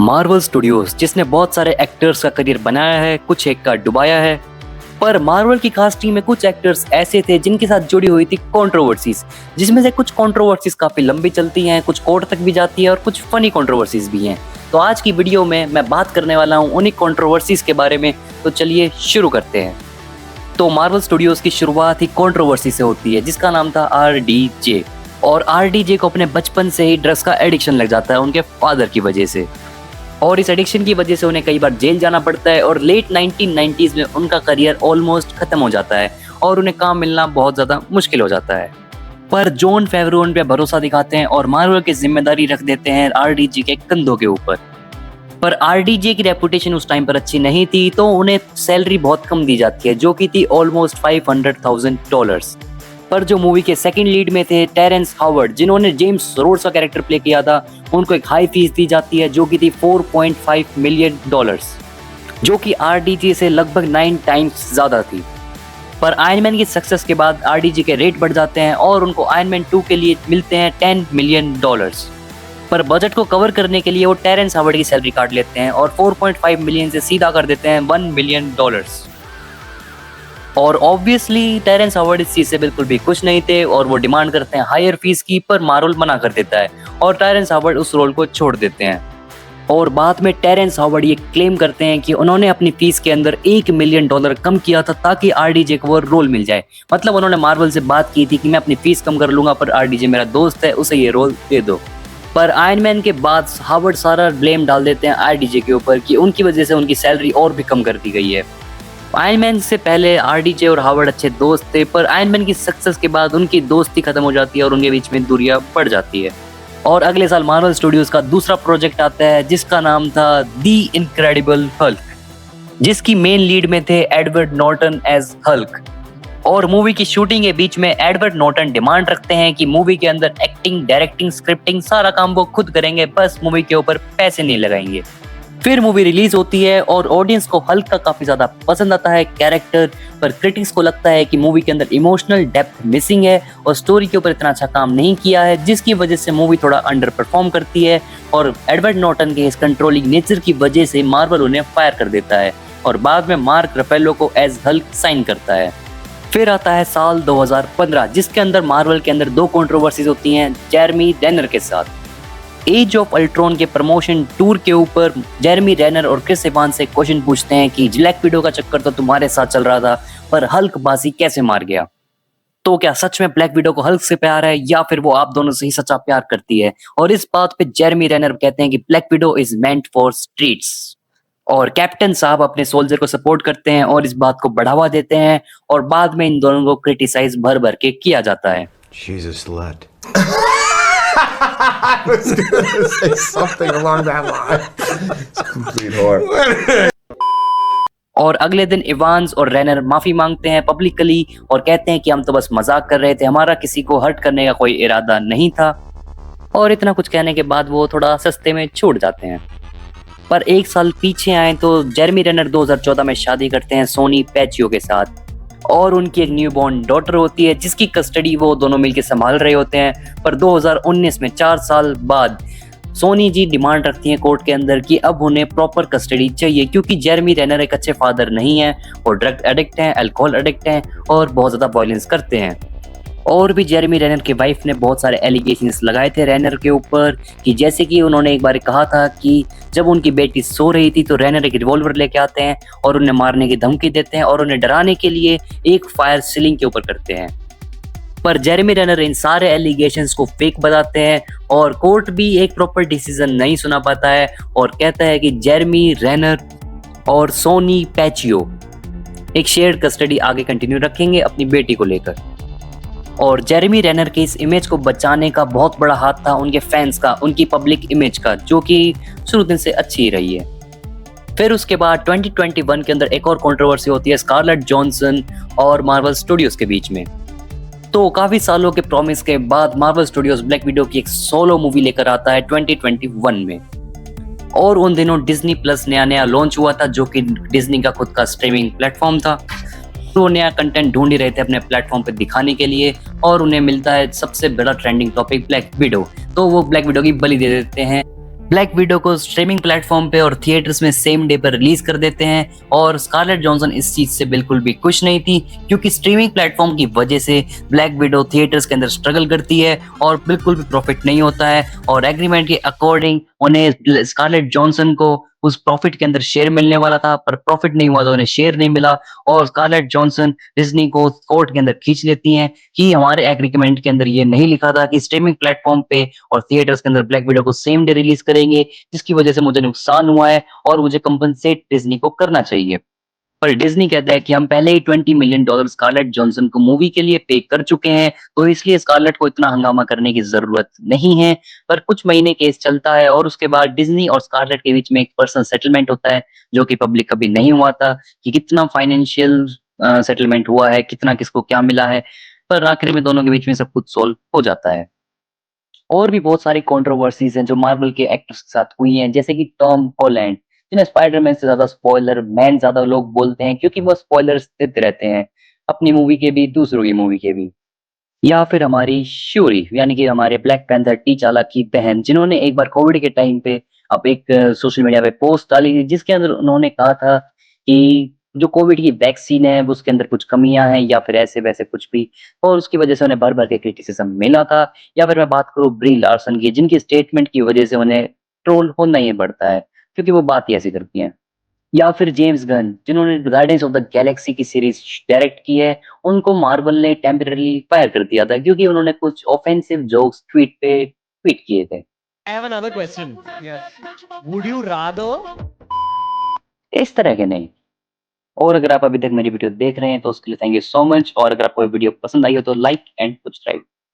Marvel studios जिसने बहुत सारे एक्टर्स का करियर बनाया है, कुछ एक का डुबाया है। पर मार्वल की कास्टिंग में कुछ एक्टर्स ऐसे थे जिनके साथ जुड़ी हुई थी कंट्रोवर्सीज, जिसमें से कुछ कंट्रोवर्सीज काफी लंबी चलती हैं, कुछ कोर्ट तक भी जाती है और कुछ फनी कंट्रोवर्सीज भी हैं। तो आज की वीडियो में मैं बात करने वाला हूं उन्हीं कंट्रोवर्सीज के बारे में। तो चलिए शुरू करते हैं। तो मार्वल स्टूडियोज की शुरुआत ही कंट्रोवर्सी से होती है जिसका नाम था RDJ। और RDJ को अपने बचपन से ही ड्रग्स का एडिक्शन लग जाता है उनके फादर की वजह से, और इस एडिक्शन की वजह से उन्हें कई बार जेल जाना पड़ता है और लेट 1990s में उनका करियर ऑलमोस्ट खत्म हो जाता है और उन्हें काम मिलना बहुत ज़्यादा मुश्किल हो जाता है। पर जॉन फेवरो उन पे भरोसा दिखाते हैं और मार्वल की जिम्मेदारी रख देते हैं RDJ के कंधों के ऊपर। पर RDJ की रेपुटेशन उस टाइम पर अच्छी नहीं थी, तो उन्हें सैलरी बहुत कम दी जाती है जो कि थी ऑलमोस्ट $500,000। पर जो मूवी के सेकंड लीड में थे टेरेंस हावर्ड, जिन्होंने जेम्स रोड्स का कैरेक्टर प्ले किया था, उनको एक हाई फीस दी जाती है जो कि थी $4.5 मिलियन, जो कि RDJ से लगभग 9 टाइम्स ज़्यादा थी। पर आयरन मैन की सक्सेस के बाद RDJ के रेट बढ़ जाते हैं और उनको आयरन मैन 2 के लिए मिलते हैं $10 मिलियन। पर बजट को कवर करने के लिए वो टेरेंस हावर्ड की सैलरी काट लेते हैं और 4.5 मिलियन से सीधा कर देते हैं $1 मिलियन। और ऑब्वियसली टेरेंस हावर्ड इस चीज़ से बिल्कुल भी खुश नहीं थे और वो डिमांड करते हैं हायर फीस की, पर मार्वल मना कर देता है और टेरेंस हावर्ड उस रोल को छोड़ देते हैं। और बाद में टेरेंस हावर्ड ये क्लेम करते हैं कि उन्होंने अपनी फीस के अंदर $1 मिलियन कम किया था ताकि RDJ को वो रोल मिल जाए। मतलब उन्होंने मार्वल से बात की थी कि मैं अपनी फीस कम कर लूंगा, पर RDJ मेरा दोस्त है, उसे ये रोल दे दो। पर आयरन मैन के बाद हावर्ड सारा ब्लेम डाल देते हैं RDJ के ऊपर कि उनकी वजह से उनकी सैलरी और भी कम कर दी गई है। आयरन मैन से पहले RDJ और हावर्ड अच्छे दोस्त थे, पर आयरन मैन की सक्सेस के बाद उनकी दोस्ती खत्म हो जाती है और उनके बीच में दूरियां बढ़ जाती है। और अगले साल मार्वल स्टूडियोज का दूसरा प्रोजेक्ट आता है जिसका नाम था द इनक्रेडिबल हल्क, जिसकी मेन लीड में थे एडवर्ड नॉर्टन एज हल्क। और मूवी की शूटिंग के बीच में एडवर्ड नॉर्टन डिमांड रखते हैं कि मूवी के अंदर एक्टिंग, डायरेक्टिंग, स्क्रिप्टिंग सारा काम वो खुद करेंगे, बस मूवी के ऊपर पैसे नहीं लगाएंगे। फिर मूवी रिलीज होती है और ऑडियंस को हल्क का काफी ज्यादा पसंद आता है कैरेक्टर, पर क्रिटिक्स को लगता है कि मूवी के अंदर इमोशनल डेप्थ मिसिंग है और स्टोरी के ऊपर इतना अच्छा काम नहीं किया है, जिसकी वजह से मूवी थोड़ा अंडर परफॉर्म करती है। और एडवर्ड नॉर्टन के इस कंट्रोलिंग नेचर की वजह से मार्वल उन्हें फायर कर देता है और बाद में मार्क रफेलो को एज हल्क साइन करता है। फिर आता है साल 2015 जिसके अंदर मार्वल के अंदर 2 कंट्रोवर्सीज होती हैं जेरेमी रेनर के साथ। एज ऑफ अल्ट्रॉन के प्रमोशन टूर के ऊपर जेरेमी रेनर और क्रिस एवांस से क्वेश्चन पूछते हैं कि ब्लैक विडो का चक्कर तो तुम्हारे साथ चल रहा था, पर हल्क बाजी कैसे मार गया? तो क्या सच में ब्लैक विडो को हल्क से प्यार है या फिर वो आप दोनों से ही सच्चा प्यार करती है? और इस बात पे जेरेमी रेनर कहते हैं कि black window is meant for streets. और कैप्टन साहब अपने सोल्जर को सपोर्ट करते हैं और इस बात को बढ़ावा देते हैं और बाद में इन दोनों को क्रिटिसाइज भर भर के किया जाता है। I was gonna say something along that line. It's complete horror. और अगले दिन इवांस और रेनर माफी मांगते हैं पब्लिकली और कहते हैं कि हम तो बस मजाक कर रहे थे, हमारा किसी को हर्ट करने का कोई इरादा नहीं था। और इतना कुछ कहने के बाद वो थोड़ा सस्ते में छूट जाते हैं। पर एक साल पीछे आए तो जेरेमी रेनर 2014 में शादी करते हैं सोनी पैचियो के साथ और उनकी एक न्यूबॉर्न डॉटर होती है जिसकी कस्टडी वो दोनों मिलकर संभाल रहे होते हैं। पर 2019 में 4 साल बाद सोनी जी डिमांड रखती हैं कोर्ट के अंदर कि अब उन्हें प्रॉपर कस्टडी चाहिए, क्योंकि जेरेमी रेनर एक अच्छे फादर नहीं है, वो ड्रग एडिक्ट हैं, अल्कोहल एडिक्ट हैं और बहुत ज़्यादा वायलेंस करते हैं। और भी जेरेमी रेनर की वाइफ ने बहुत सारे एलिगेशंस लगाए थे रेनर के ऊपर, कि जैसे कि उन्होंने एक बार कहा था कि जब उनकी बेटी सो रही थी तो रेनर एक रिवॉल्वर लेके आते हैं और उन्हें मारने की धमकी देते हैं और उन्हें डराने के लिए एक फायर सीलिंग के ऊपर करते हैं। पर जेरेमी रेनर इन सारे एलिगेशंस को फेक बताते हैं और कोर्ट भी एक प्रॉपर डिसीजन नहीं सुना पाता है और कहता है कि जेरेमी रेनर और सोनी पैचियो एक शेयर्ड कस्टडी आगे कंटिन्यू रखेंगे अपनी बेटी को लेकर। और जेरेमी रेनर के इस इमेज को बचाने का बहुत बड़ा हाथ था उनके फैंस का, उनकी पब्लिक इमेज का, जो कि शुरू दिन से अच्छी रही है। फिर उसके बाद 2021 के अंदर एक और कंट्रोवर्सी होती है स्कारलेट जॉनसन और मार्वल स्टूडियोज के बीच में। तो काफी सालों के प्रॉमिस के बाद मार्वल स्टूडियोज ब्लैक विडो की एक सोलो मूवी लेकर आता है 2021 में। और उन दिनों डिज्नी प्लस नया लॉन्च हुआ था जो कि डिज्नी का खुद का स्ट्रीमिंग प्लेटफॉर्म था। तो नया कंटेंट ढूंढ ही रहे थे अपने प्लेटफॉर्म पे दिखाने के लिए और उन्हें मिलता है सबसे बड़ा ट्रेंडिंग टॉपिक ब्लैक विडो, तो वो ब्लैक विडो की बलि दे देते हैं ब्लैक विडो को स्ट्रीमिंग प्लेटफॉर्म पे और थिएटर्स में सेम डे पर रिलीज कर देते हैं और स्कारलेट जॉनसन इस चीज से बिल्कुल भी खुश नहीं थी, क्योंकि स्ट्रीमिंग प्लेटफॉर्म की वजह से ब्लैक विडो थिएटर्स के अंदर स्ट्रगल करती है और बिल्कुल भी प्रॉफिट नहीं होता है, और एग्रीमेंट के अकॉर्डिंग उन्हें स्कारलेट जॉनसन को उस प्रॉफिट के अंदर शेयर मिलने वाला था, पर प्रॉफिट नहीं हुआ तो उन्हें शेयर नहीं मिला, और स्कारलेट जॉनसन डिज्नी को कोर्ट के अंदर खींच लेती हैं कि हमारे एग्रीमेंट के अंदर ये नहीं लिखा था कि स्ट्रीमिंग प्लेटफॉर्म पे और थिएटर्स के अंदर ब्लैक विडो को सेम डे रिलीज करेंगे, जिसकी वजह से मुझे नुकसान हुआ है और मुझे कंपनसेट डिज्नी को करना चाहिए। पर डिज्नी कहता है कि हम पहले ही $20 मिलियन स्कारलेट जॉनसन को मूवी के लिए पे कर चुके हैं, तो इसलिए स्कारलेट को इतना हंगामा करने की जरूरत नहीं है। पर कुछ महीने केस चलता है और उसके बाद डिज्नी और स्कारलेट के बीच में एक पर्सनल सेटलमेंट होता है, जो कि पब्लिक कभी नहीं हुआ था कि कितना फाइनेंशियल सेटलमेंट हुआ है, कितना किसको क्या मिला है, पर आखिर में दोनों के बीच में सब कुछ सोल्व हो जाता है। और भी बहुत सारी कंट्रोवर्सीज हैं जो मार्वल के एक्टर्स के साथ हुई हैं, जैसे कि टॉम हॉलैंड, जिन्हें स्पाइडरमैन से ज्यादा स्पॉइलर मैन ज्यादा लोग बोलते हैं, क्योंकि वो स्पॉयलर्स देते रहते हैं अपनी मूवी के भी, दूसरों की मूवी के भी। या फिर हमारी श्यूरी, यानी कि हमारे ब्लैक पैंथर टीचाला की बहन, जिन्होंने एक बार कोविड के टाइम पे अब एक सोशल मीडिया पे पोस्ट डाली थी, जिसके अंदर उन्होंने कहा था कि जो कोविड की वैक्सीन है वो उसके अंदर कुछ कमियां हैं या फिर ऐसे वैसे कुछ भी, और उसकी वजह से उन्हें भर भर के क्रिटिसिज्म मिला था। या फिर मैं बात करूं ब्री लार्सन की, जिनकी स्टेटमेंट की वजह से उन्हें ट्रोल होना ही पड़ता है, क्योंकि वो बात ही ऐसी करती हैं। या फिर जेम्स गन, जिन्होंने गार्डियंस ऑफ द गैलेक्सी की सीरीज डायरेक्ट की है, उनको मार्वल ने टेम्पररी फायर कर दिया था क्योंकि उन्होंने कुछ ऑफेंसिव जोक्स ट्वीट किए थे। I have another question. Yeah. Would you rather? इस तरह के नहीं। और अगर आप अभी तक मेरी वीडियो देख रहे हैं तो उसके लिए थैंक यू सो मच, और अगर आपको वीडियो पसंद आई हो तो लाइक एंड सब्सक्राइब।